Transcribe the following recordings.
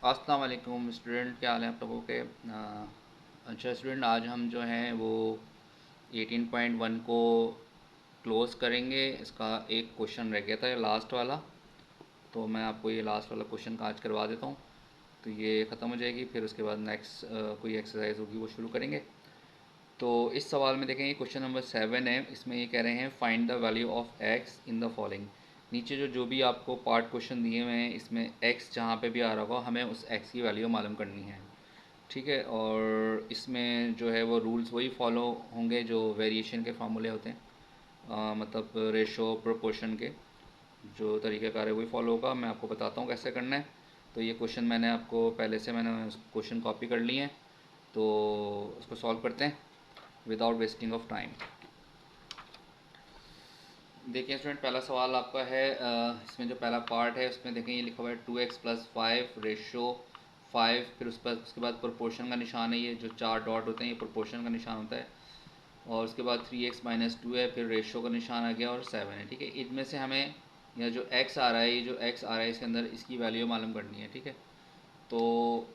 अस्सलाम वालेकुम स्टूडेंट, क्या हाल है आप लोगों के। अच्छा स्टूडेंट, आज हम जो हैं वो 18.1 को क्लोज़ करेंगे। इसका एक क्वेश्चन रह गया था, ये लास्ट वाला। तो मैं आपको ये लास्ट वाला क्वेश्चन का आज करवा देता हूँ, तो ये ख़त्म हो जाएगी। फिर उसके बाद नेक्स्ट कोई एक्सरसाइज होगी वो शुरू करेंगे। तो इस सवाल में देखेंगे क्वेश्चन नंबर 7 है। इसमें ये कह रहे हैं find the value of x in the following. नीचे जो भी आपको पार्ट क्वेश्चन दिए हुए हैं, इसमें एक्स जहाँ पे भी आ रहा होगा हमें उस एक्स की वैल्यू मालूम करनी है, ठीक है। और इसमें जो है वो रूल्स वही फॉलो होंगे जो वेरिएशन के फार्मूले होते हैं, मतलब रेशो प्रोपोर्शन के जो तरीक़ाकार है वही फॉलो होगा। मैं आपको बताता हूँ कैसे करना है। तो ये क्वेश्चन मैंने आपको पहले से मैंने क्वेश्चन कॉपी कर लिए हैं, तो उसको सॉल्व करते हैं विदाउट वेस्टिंग ऑफ टाइम। देखिए स्टूडेंट, पहला सवाल आपका है, इसमें जो पहला पार्ट है उसमें देखें ये लिखा हुआ है 2x+5 रेशो 5। फिर उसके बाद प्रोपोर्शन का निशान है, ये जो 4 डॉट होते हैं ये प्रोपोर्शन का निशान होता है। और उसके बाद 3x-2 है, फिर रेशो का निशान आ गया और 7 है, ठीक है। इनमें से हमें यह जो x आ रहा है, ये जो x आ रहा है इसके अंदर इसकी वैल्यू मालूम करनी है, ठीक है। तो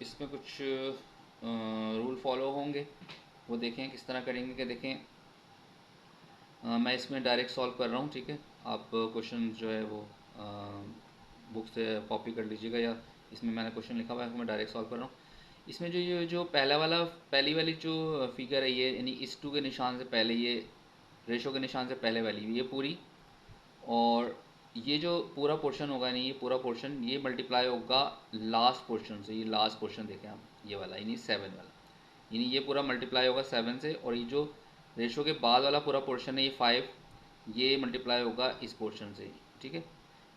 इसमें कुछ रूल फॉलो होंगे, वो देखें किस तरह करेंगे। कि देखें, मैं इसमें डायरेक्ट सॉल्व कर रहा हूँ, ठीक है। आप क्वेश्चन जो है वो बुक से कॉपी कर लीजिएगा, या इसमें मैंने क्वेश्चन लिखा हुआ है मैं डायरेक्ट सॉल्व कर रहा हूँ। इसमें जो ये जो पहली वाली जो फिगर है, ये यानी इस 2 के निशान से पहले, ये रेशो के निशान से पहले वाली ये पूरी, और ये जो पूरा पोर्शन होगा यानी ये पूरा पोर्शन ये मल्टीप्लाई होगा लास्ट पोर्शन से। ये लास्ट पोर्शन देखें आप, ये वाला यानी 7 वाला, यानी ये पूरा मल्टीप्लाई होगा 7 से। और ये जो रेशो के बाद वाला पूरा पोर्शन है ये 5, ये मल्टीप्लाई होगा इस पोर्शन से, ठीक है।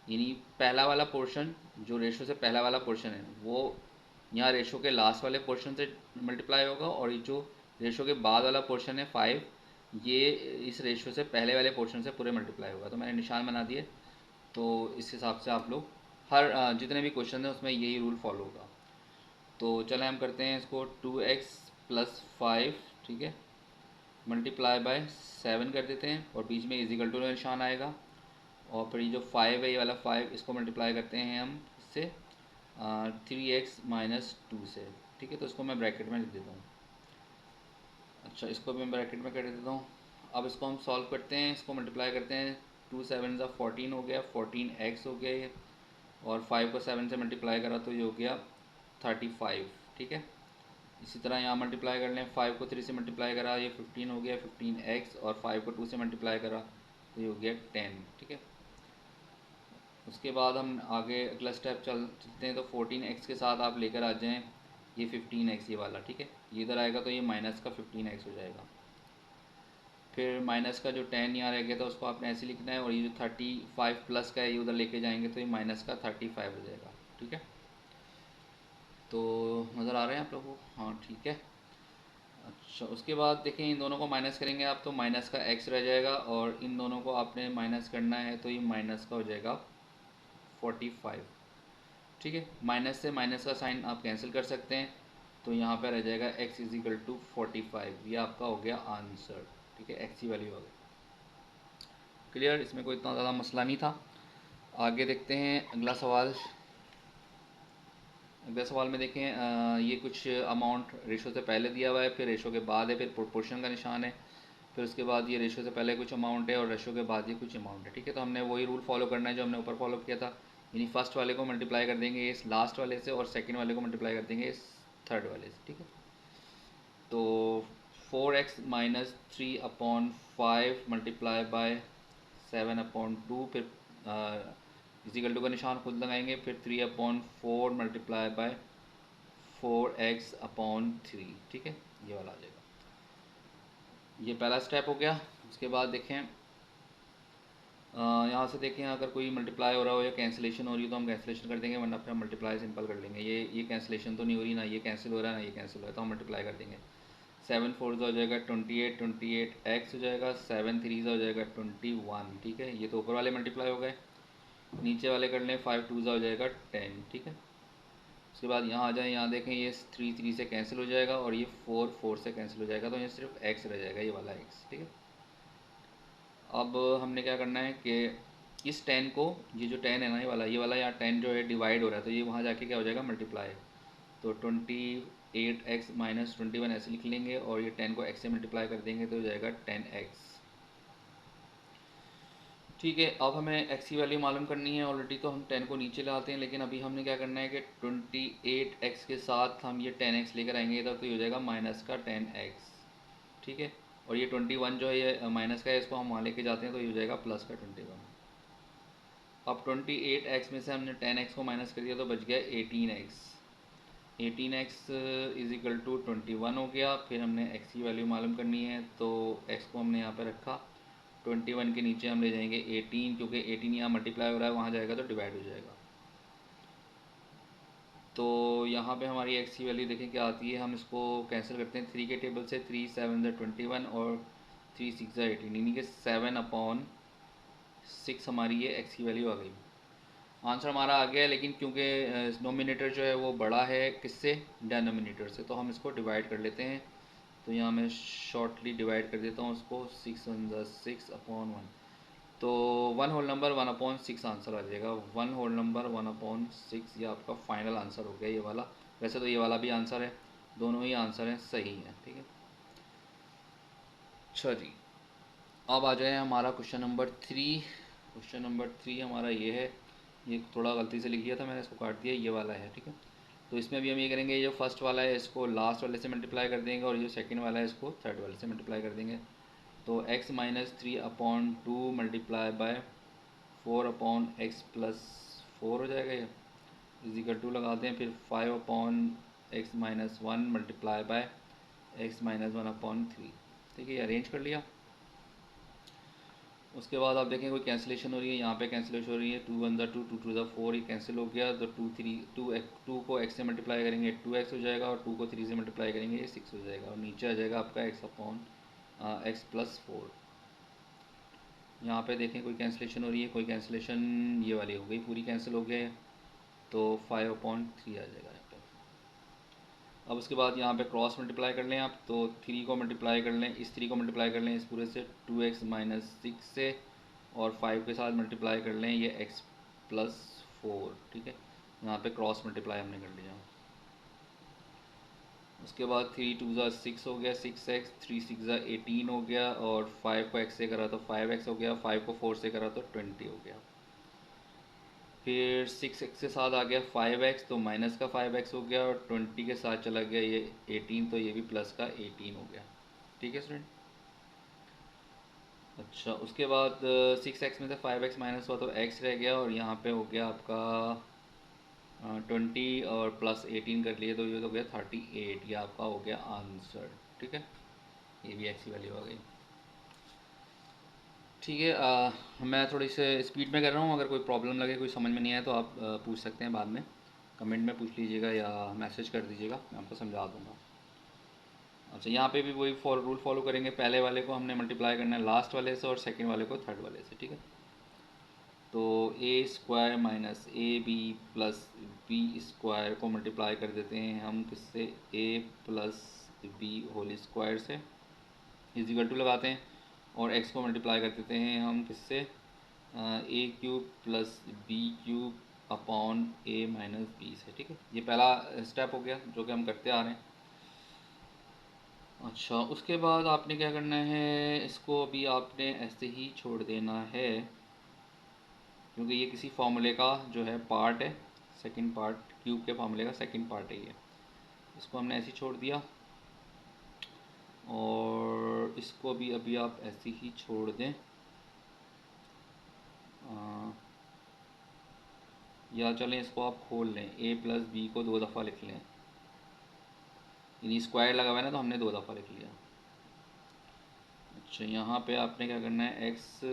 यानी पहला वाला पोर्शन जो रेशो से पहला वाला पोर्शन है वो यहाँ रेशो के लास्ट वाले पोर्शन से मल्टीप्लाई होगा, और ये जो रेशो के बाद वाला पोर्शन है 5, ये इस रेशो से पहले वाले पोर्शन से पूरे मल्टीप्लाई होगा। तो मैंने निशान बना दिए। तो इस हिसाब से आप लोग हर जितने भी क्वेश्चन हैं उसमें यही रूल फॉलो होगा। तो चलें हम करते हैं इसको 2x+5, ठीक है, मल्टीप्लाई बाय 7 कर देते हैं, और बीच में इजिकल टू निशान आएगा। और फिर ये जो 5 है, ये वाला 5 इसको मल्टीप्लाई करते हैं हम इससे 3x-2 से, ठीक है। तो इसको मैं ब्रैकेट में लिख देता हूँ। अच्छा, इसको भी मैं ब्रैकेट में कर देता हूँ। अब इसको हम सॉल्व करते हैं, इसको मल्टीप्लाई करते हैं। 2 7 14 हो गया, 14x हो गया ये, और 5 को 7 से मल्टीप्लाई करा तो ये हो गया 35, ठीक है। इसी तरह यहाँ मल्टीप्लाई कर लें, 5 को 3 से मल्टीप्लाई करा ये 15 हो गया 15x, और 5 को 2 से मल्टीप्लाई करा तो ये हो गया 10, ठीक है। उसके बाद हम आगे अगला स्टेप चलते हैं। तो 14x के साथ आप लेकर आ जाएं ये 15x, ये वाला, ठीक है। ये इधर आएगा तो ये माइनस का 15x हो जाएगा। फिर माइनस का जो 10 यहाँ रह गया था उसको आपने ऐसे लिखना है, और ये जो 35 प्लस का है ये उधर लेके जाएंगे तो ये माइनस का 35 हो जाएगा, ठीक है। तो नज़र आ रहे हैं आप लोगों को? हाँ, ठीक है। अच्छा, उसके बाद देखें इन दोनों को माइनस करेंगे आप तो माइनस का x रह जाएगा, और इन दोनों को आपने माइनस करना है तो ये माइनस का हो जाएगा 45, ठीक है। माइनस से माइनस का साइन आप कैंसिल कर सकते हैं, तो यहाँ पर रह जाएगा x = 45। ये आपका हो गया आंसर, ठीक है। x की वैल्यू हो गई। क्लियर, इसमें कोई इतना ज़्यादा मसला नहीं था। आगे देखते हैं अगला सवाल। अगले सवाल में देखें, ये कुछ अमाउंट रेशो से पहले दिया हुआ है, फिर रेशो के बाद है, फिर प्रोपोर्शन का निशान है, फिर उसके बाद ये रेशो से पहले कुछ अमाउंट है और रेशो के बाद ये कुछ अमाउंट है, ठीक है। तो हमने वही रूल फॉलो करना है जो हमने ऊपर फॉलो किया था, यानी फर्स्ट वाले को मल्टीप्लाई कर देंगे इस लास्ट वाले से, और सेकंड वाले को मल्टीप्लाई कर देंगे इस थर्ड वाले से, ठीक है। तो 4x-3/5 मल्टीप्लाई बाय 7/2, फिर इजिकल टू का निशान खुद लगाएंगे, फिर 3/4 मल्टीप्लाई बाय 4x/3, ठीक है। ये वाला आ जाएगा। ये पहला स्टेप हो गया। उसके बाद देखें, यहाँ से देखें अगर कोई मल्टीप्लाई हो रहा हो या कैंसिलेशन हो रही हो तो हम कैंसिलेशन कर देंगे, वरना फिर हम मल्टीप्लाई सिंपल कर लेंगे। ये कैंसिलेशन तो नहीं हो रही, ना ये कैंसिल हो रहा है ना ये कैंसिल हो रहा है, तो हम मल्टीप्लाई कर देंगे। 7 4 हो जाएगा 28 x हो जाएगा, 7 3 हो जाएगा 21, ठीक है। ये तो ऊपर वाले मल्टीप्लाई हो गए। नीचे वाले कर लें, 5 2 हो जाएगा 10, ठीक है। उसके बाद यहाँ आ जाए, यहाँ देखें ये 3 3 से कैंसिल हो जाएगा, और ये 4 4 से कैंसिल हो जाएगा, तो ये सिर्फ x रह जाएगा, ये वाला x, ठीक है। अब हमने क्या करना है कि इस 10 को, ये जो 10 है ना ये वाला यहाँ 10 जो है डिवाइड हो रहा है, तो ये वहाँ जाके क्या हो जाएगा मल्टीप्लाई। तो 28x माइनस 21 ऐसे लिख लेंगे और ये 10 को x से मल्टीप्लाई कर देंगे तो हो जाएगा 10x। ठीक है, अब हमें x की वैल्यू मालूम करनी है। ऑलरेडी तो हम 10 को नीचे लाते हैं, लेकिन अभी हमने क्या करना है कि 28x के साथ हम ये 10x लेकर आएंगे इधर, तो ये हो जाएगा माइनस का 10x। ठीक है, और ये 21 जो है ये माइनस का है, इसको हम वहाँ लेके जाते हैं तो ये हो जाएगा प्लस का 21। अब 28x में से हमने 10x को माइनस कर दिया तो बच गया 18x। 18x is equal to 21 हो गया। फिर हमने x की वैल्यू मालूम करनी है, तो x को हमने यहाँ पे रखा, 21 के नीचे हम ले जाएंगे 18, क्योंकि 18 यहाँ मल्टीप्लाई हो रहा है, वहाँ जाएगा तो डिवाइड हो जाएगा। तो यहाँ पे हमारी x की वैल्यू देखें क्या आती है। हम इसको कैंसिल करते हैं 3 के टेबल से, 3 7 21 और 3 6 18, यानी कि 7/6 हमारी ये x की वैल्यू आ गई। आंसर हमारा आ गया है, लेकिन क्योंकि नोमिनेटर जो है वो बड़ा है किससे, डेनोमिनेटर से, तो हम इसको डिवाइड कर लेते हैं। तो यहाँ मैं शॉर्टली डिवाइड कर देता हूँ उसको, 6 1 6/1, तो 1 होल नंबर 1/6 आंसर आ जाएगा। 1 होल नंबर 1/6 ये आपका फाइनल आंसर हो गया ये वाला। वैसे तो ये वाला भी आंसर है, दोनों ही आंसर हैं, सही है। ठीक है, अच्छा जी, अब आ जाए हमारा क्वेश्चन नंबर 3। क्वेश्चन नंबर 3 हमारा ये है, ये थोड़ा गलती से लिख दिया था मैंने, इसको काट दिया, ये वाला है। ठीक है, तो इसमें भी हम ये करेंगे, जो फर्स्ट वाला है इसको लास्ट वाले से मल्टीप्लाई कर देंगे, और जो सेकंड वाला है इसको थर्ड वाले से मल्टीप्लाई कर देंगे। तो x minus 3/2 multiply by 4/x+4 हो जाएगा ये, इजिकल टू लगाते हैं। फिर 5/x-1 मल्टीप्लाई बाय x-1/3। ठीक है, ये अरेंज कर लिया। उसके बाद आप देखें कोई कैंसिलेशन हो रही है, यहाँ पे कैंसिलेशन हो रही है, 2 1 2 2 2 4, ये कैंसिल हो गया। तो 2 को x से मल्टीप्लाई करेंगे 2x हो जाएगा, और 2 को 3 से मल्टीप्लाई करेंगे ये 6 हो जाएगा, और नीचे आ जाएगा आपका x/x+4। यहाँ पे देखें कोई कैंसिलेशन हो रही है, कोई कैंसिलेशन ये वाली हो गई, पूरी कैंसिल हो गया है, तो 5/3 आ जाएगा यहाँ पे। अब उसके बाद यहाँ पे क्रॉस मल्टीप्लाई कर लें आप, तो 3 को मल्टीप्लाई कर लें, इस 3 को मल्टीप्लाई कर लें इस पूरे से 2x माइनस 6 से, और 5 के साथ मल्टीप्लाई कर लें ये x+4। ठीक है, यहाँ पे क्रॉस मल्टीप्लाई हमने कर लिया। उसके बाद 3 2 6 हो गया, 6x, 3 6 18 हो गया, और 5 को x से करा तो 5x हो गया, 5 को 4 से करा तो 20 हो गया। फिर 6x के साथ आ गया 5x, तो माइनस का 5x हो गया, और 20 के साथ चला गया ये 18, तो ये भी प्लस का 18 हो गया। ठीक है स्टूडेंट, अच्छा उसके बाद 6x में से 5x माइनस हुआ तो x रह गया, और यहाँ पे हो गया आपका 20 और प्लस 18 कर लिए, तो ये तो हो गया 38, ये आपका हो गया आंसर। ठीक है, ये भी x की वैल्यू आ गई। ठीक है, मैं थोड़ी से स्पीड में कर रहा हूँ, अगर कोई प्रॉब्लम लगे, कोई समझ में नहीं आए तो आप पूछ सकते हैं बाद में, कमेंट में पूछ लीजिएगा या मैसेज कर दीजिएगा, मैं आपको समझा दूँगा। अच्छा, यहाँ पे भी वही रूल फॉलो करेंगे, पहले वाले को हमने मल्टीप्लाई करना है लास्ट वाले से, और सेकंड वाले को थर्ड वाले से। ठीक है, तो a² माइनस ab+b² को मल्टीप्लाई कर देते हैं हम किससे, a+b होल स्क्वायर से, इजिकल टू लगाते हैं, और x को मल्टीप्लाई कर देते हैं हम किससे, a³ plus b³ upon a-b से। ठीक है, ये पहला स्टेप हो गया जो कि हम करते आ रहे हैं। अच्छा, उसके बाद आपने क्या करना है, इसको अभी आपने ऐसे ही छोड़ देना है, क्योंकि ये किसी फार्मूले का जो है पार्ट है, सेकंड पार्ट, क्यूब के फार्मूले का सेकंड पार्ट है ये। इसको हमने ऐसे ही छोड़ दिया, और इसको भी अभी आप ऐसे ही छोड़ दें, या चलें इसको आप खोल लें, a+b को 2 दफ़ा लिख लें, यानी स्क्वायर लगा हुआ है ना, तो हमने 2 दफ़ा लिख लिया। अच्छा, यहाँ पे आपने क्या करना है, x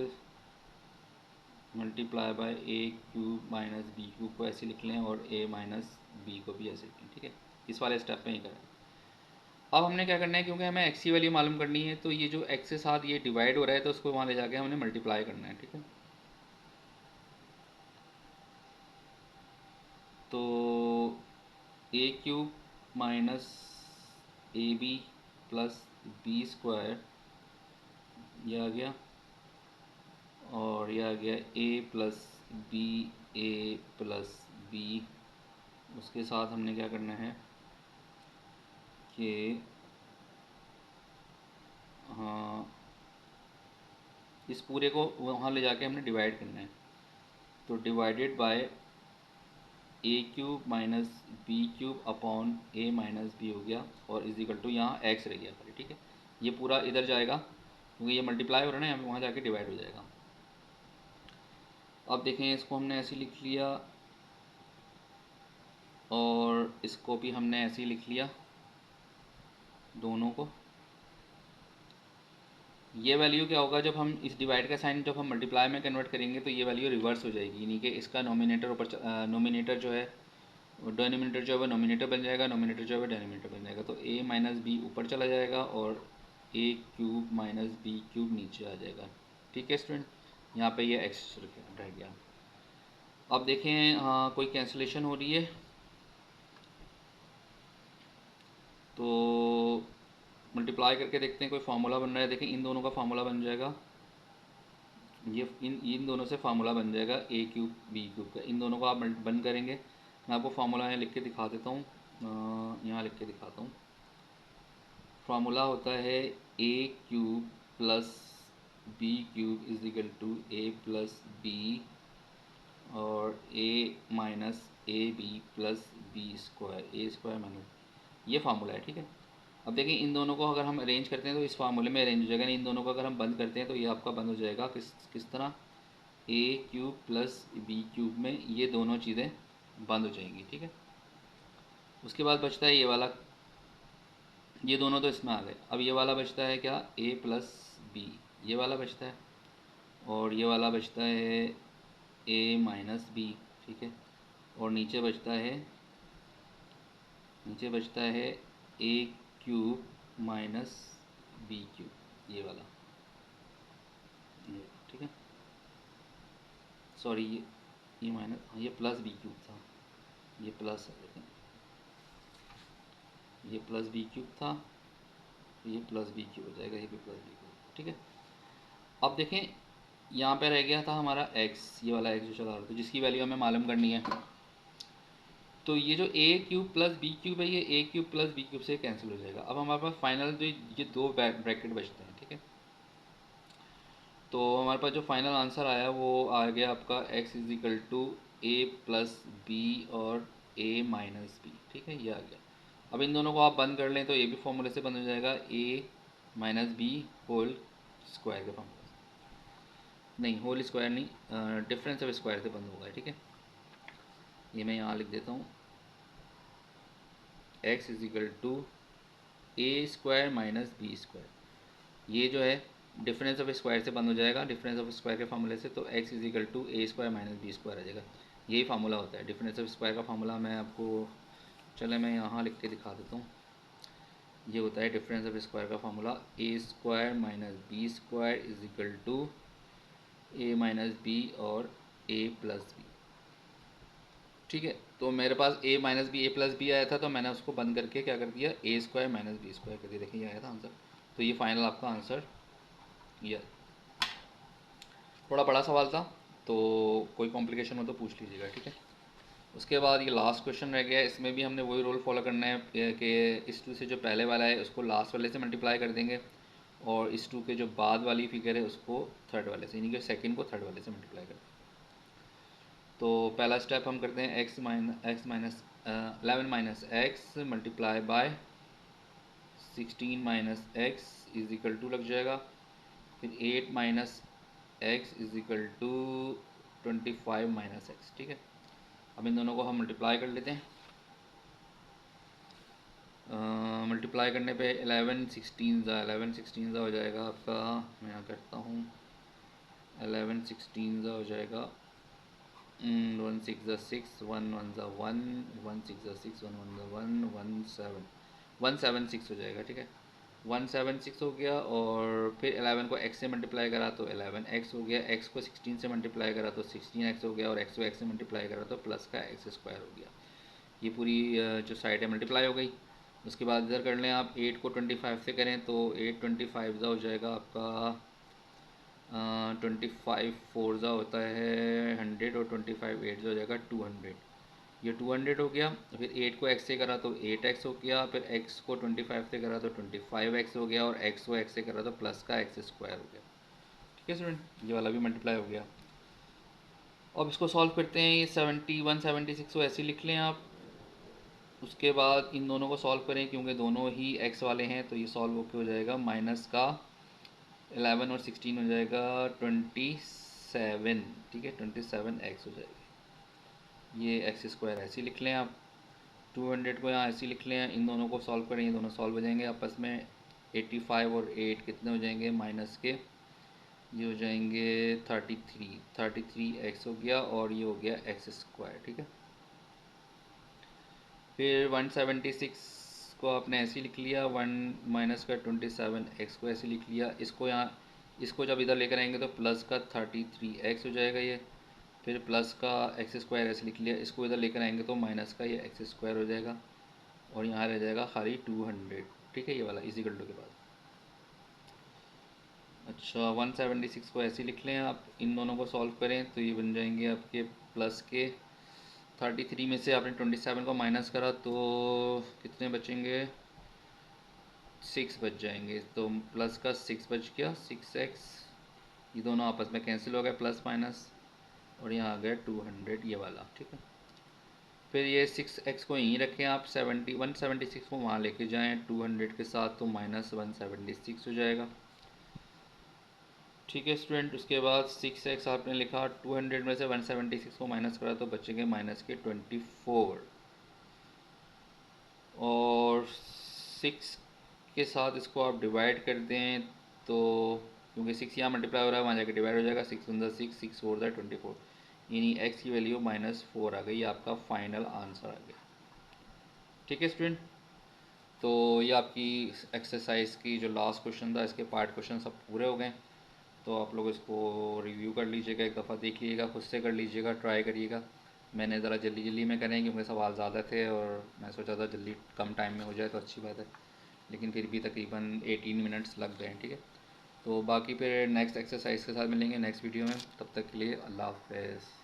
multiply by a³ minus b³ को ऐसे लिख लें, और a माइनस b को भी ऐसे लिख लें। ठीक है, इस वाले स्टेप में ही करें। अब हमने क्या करना है, क्योंकि हमें x की वैल्यू मालूम करनी है, तो ये जो x के साथ ये डिवाइड हो रहा है, तो उसको वहाँ ले जाके हमने मल्टीप्लाई करना है। ठीक है, तो a³ minus ab plus b² ये आ गया, और ये आ गया a+b, a+b। उसके साथ हमने क्या करना है, कि हाँ, इस पूरे को वहाँ ले जाके हमने डिवाइड करना है। तो divided by a cube minus b cube upon a minus b हो गया, और इज इक्वल टू यहाँ एक्स रह गया खाली, ठीक है। ये पूरा इधर जाएगा क्योंकि ये मल्टीप्लाई हो रहा है ना, वहाँ जाके डिवाइड हो जाएगा। अब देखें, इसको हमने ऐसे लिख लिया और इसको भी हमने ऐसे ही लिख लिया, दोनों को। ये वैल्यू क्या होगा, जब हम इस डिवाइड का साइन जब हम मल्टीप्लाई में कन्वर्ट करेंगे तो ये वैल्यू रिवर्स हो जाएगी, यानी कि इसका नोमिनेटर ऊपर नोमिनेटर जो है डिनोमिनेटर जो है वो नोमिनेटर बन जाएगा, नोमिनेटर जो है वो डिनोमिनेटर बन जाएगा। तो ए माइनस बी ऊपर चला जाएगा और ए क्यूब माइनस बी क्यूब नीचे आ जाएगा, ठीक है स्टूडेंट। यहाँ पे ये एक्स रह गया। अब देखें, कोई कैंसिलेशन हो रही है तो मल्टीप्लाई करके देखते हैं कोई फार्मूला बन रहा है। देखें, इन दोनों का फार्मूला बन जाएगा, ये इन दोनों से फार्मूला बन जाएगा ए क्यूब बी क्यूब का। इन दोनों को आप बंद करेंगे। मैं आपको फार्मूला यहाँ लिख के दिखा देता हूँ, यहाँ लिख के दिखाता हूँ। फार्मूला होता है a cube plus b cube is equal to a plus b और a minus a b plus b square, a square minus, ये फार्मूला है, ठीक है। अब देखिए, इन दोनों को अगर हम अरेंज करते हैं तो इस फार्मूले में अरेंज हो जाएगा। इन दोनों को अगर हम बंद करते हैं तो ये आपका बंद हो जाएगा किस तरह, ए क्यूब प्लस बी क्यूब में ये दोनों चीज़ें बंद हो जाएंगी, ठीक है। उसके बाद बचता है ये वाला, ये दोनों तो इसमें आ गए। अब ये वाला बचता है क्या, ए प्लस बी, ये वाला बचता है, और ये वाला बचता है ए माइनस बी, ठीक है। और नीचे बचता है a cube minus b cube, ये वाला, ये, ठीक है। सॉरी, ये माइनस, ये प्लस बी क्यूब था, ये प्लस है, देखें, ये प्लस बी क्यूब था, ये प्लस बी क्यूब हो जाएगा, ये भी प्लस बी क्यूब, ठीक है। अब देखें, यहाँ पे रह गया था हमारा एक्स, ये वाला एक्स जो चला रहा था, जिसकी वैल्यू हमें मालूम करनी है। तो ये जो ए क्यूब प्लस बी क्यूब है, ये ए क्यूब प्लस बी क्यूब से कैंसिल हो जाएगा। अब हमारे पास फाइनल जो ये दो ब्रैकेट बचते हैं, ठीक है। तो हमारे पास जो फाइनल आंसर आया वो आ गया आपका x is equal to a plus b और ए माइनस बी, ठीक है, ये आ गया। अब इन दोनों को आप बंद कर लें तो ये भी फॉर्मूले से बंद हो जाएगा, ए माइनस बी होल स्क्वायर के फॉर्मूले से, नहीं होल स्क्वायर नहीं, डिफरेंस ऑफ स्क्वायर से बंद होगा, ठीक है। ये मैं यहाँ लिख देता हूँ, x is equal to a square minus b square, ये जो है डिफरेंस ऑफ स्क्वायर से बंद हो जाएगा, डिफरेंस ऑफ स्क्वायर के फार्मूले से। तो x is equal to a square minus b square आ जाएगा। यही फार्मूला होता है डिफरेंस ऑफ स्क्वायर का फार्मूला। मैं आपको, चले मैं यहाँ लिख के दिखा देता हूँ। ये होता है डिफरेंस ऑफ स्क्वायर का formula, a square minus b square is equal to a minus b और ए प्लस बी, ठीक है। तो मेरे पास a minus b a plus b आया था, तो मैंने उसको बंद करके क्या कर दिया, ए स्क्वायर माइनस बी स्क्वायर कर दिया। देखिए ये आया था आंसर। तो ये फाइनल आपका आंसर, ये थोड़ा बड़ा सवाल था, तो कोई कॉम्प्लिकेशन हो तो पूछ लीजिएगा, ठीक है। उसके बाद ये लास्ट क्वेश्चन रह गया है। इसमें भी हमने वही रूल फॉलो करना है कि इस टू से जो पहले वाला है उसको लास्ट वाले से मल्टीप्लाई कर देंगे, और इस टू के जो बाद वाली फिगर है उसको थर्ड वाले से, यानी कि सेकंड को थर्ड वाले से मल्टीप्लाई कर। तो पहला स्टेप हम करते हैं, x minus 11 minus x multiply by 16 minus x is equal to लग जाएगा। फिर 8 minus x is equal to 25 minus x, ठीक है। अब इन दोनों को हम मल्टीप्लाई कर लेते हैं। मल्टीप्लाई करने पे 11 16 हो जाएगा आपका, मैं यहाँ करता हूँ, 11 16 हो जाएगा, 1 6 6 1 1 1 1 6 6 1 1 1 1 7 6 हो जाएगा, ठीक है। 176 हो गया, और फिर 11 को x से मल्टीप्लाई करा तो 11x हो गया, x को 16 से मल्टीप्लाई करा तो 16x हो गया, और x को x से मल्टीप्लाई करा तो प्लस का एक्स स्क्वायर हो गया। ये पूरी जो साइड है मल्टीप्लाई हो गई। उसके बाद इधर कर लें आप, 8 को 25 से करें तो 8 25 हो जाएगा आपका, 25 4 होता है 100, और 25 8 हो जाएगा 200। ये 200 हो गया। फिर 8 को x से करा तो 8x हो गया, फिर x को 25 से करा तो 25x हो गया, और x को x से करा तो प्लस का x स्क्वायर हो गया। ठीक है स्टूडेंट, ये वाला भी मल्टीप्लाई हो गया। अब इसको सॉल्व करते हैं। ये 71 76 को ऐसे लिख लें आप। उसके बाद इन दोनों को सॉल्व करें, क्योंकि दोनों ही x वाले हैं, तो ये सॉल्व होकर हो जाएगा माइनस का 11 और 16 हो जाएगा 27। ठीक है, 27x हो जाएगा। ये एक्स स्क्वायर ऐसे लिख लें आप। 200 को यहाँ ऐसे लिख लें। इन दोनों को सॉल्व करें, ये दोनों सॉल्व हो जाएंगे आपस में। 85 और 8 कितने हो जाएंगे माइनस के, ये हो जाएंगे 33x हो गया, और ये हो गया एक्स स्क्वायर। ठीक है, फिर 176 को आपने ऐसे लिख लिया, 1 माइनस का 27x को ऐसे लिख लिया। इसको यहाँ, इसको जब इधर लेकर आएंगे तो प्लस का 33x हो जाएगा ये। फिर प्लस का एक्स स्क्वायर ऐसे लिख लिया। इसको इधर लेकर आएंगे तो माइनस का ये एक्स स्क्वायर हो जाएगा, और यहाँ रह जाएगा खाली 200। ठीक है, ये वाला इसी गल्टू के बाद। अच्छा, 176 को ऐसे लिख लें आप। इन दोनों को सॉल्व करें तो ये बन जाएंगे आपके प्लस के 33 में से आपने 27 को माइनस करा तो कितने बचेंगे, 6 बच जाएंगे। तो प्लस का 6 बच गया, 6x। ये दोनों आपस में कैंसिल हो गए, प्लस माइनस, और यहाँ आ गया 200 ये वाला। ठीक है, फिर ये 6x को यहीं रखें आप। 176 को वहाँ लेके जाएं 200 के साथ, तो माइनस 176 हो जाएगा। ठीक है स्टूडेंट, उसके बाद 6x आपने लिखा, 200 में से 176 को माइनस करा तो बचेंगे माइनस के 24, और 6 के साथ इसको आप डिवाइड कर दें तो, क्योंकि 6 यहाँ मल्टीप्लाई हो रहा है, वहाँ जाके डिवाइड हो जाएगा। 6 वन 6, 6 4 24, यानी x की वैल्यू -4 आ गई। आपका फाइनल आंसर आ गया। ठीक है स्टूडेंट, तो ये आपकी एक्सरसाइज की जो लास्ट क्वेश्चन था, इसके पार्ट क्वेश्चन सब पूरे हो गए। तो आप लोग इसको रिव्यू कर लीजिएगा, एक दफ़ा देख लीजिएगा, खुद से कर लीजिएगा, ट्राई करिएगा। मैंने ज़रा जल्दी जल्दी में करें क्योंकि सवाल ज़्यादा थे, और मैं सोचा था जल्दी कम टाइम में हो जाए तो अच्छी बात है, लेकिन फिर भी तकरीबन 18 मिनट्स लग गए। ठीक है, तो बाकी फिर नेक्स्ट एक्सरसाइज के साथ मिलेंगे नेक्स्ट वीडियो में। तब तक के लिए अल्लाह हाफ़िज़।